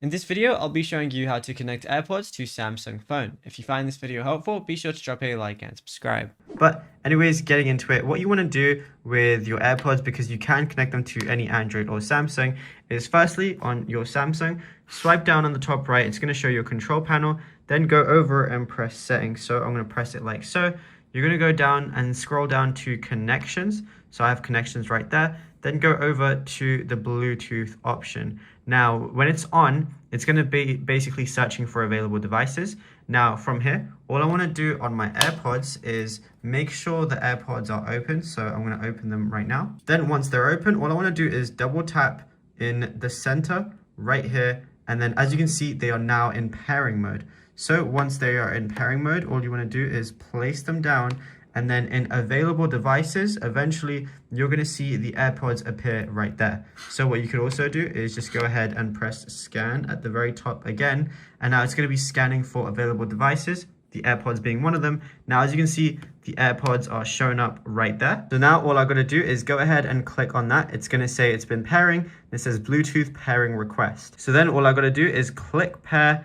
In this video, I'll be showing you how to connect AirPods to Samsung phone. If you find this video helpful, be sure to drop a like and subscribe. But anyways, getting into it, what you want to do with your AirPods, because you can connect them to any Android or Samsung, is firstly on your Samsung, swipe down on the top right, it's going to show your control panel, then go over and press settings. So I'm going to press it like so. You're going to go down and scroll down to connections. So I have connections right there. Then go over to the Bluetooth option. Now, when it's on, it's going to be basically searching for available devices. Now, from here, all I want to do on my AirPods is make sure the AirPods are open. So I'm going to open them right now. Then once they're open, all I want to do is double tap in the center right here. And then as you can see, they are now in pairing mode. So once they are in pairing mode, all you want to do is place them down, and then in available devices, eventually you're going to see the AirPods appear right there. So what you could also do is just go ahead and press scan at the very top again. And now it's going to be scanning for available devices, the AirPods being one of them. Now, as you can see, the AirPods are showing up right there. So now all I'm going to do is go ahead and click on that. It's going to say it's been pairing. It says Bluetooth pairing request. So then all I'm going to do is click pair.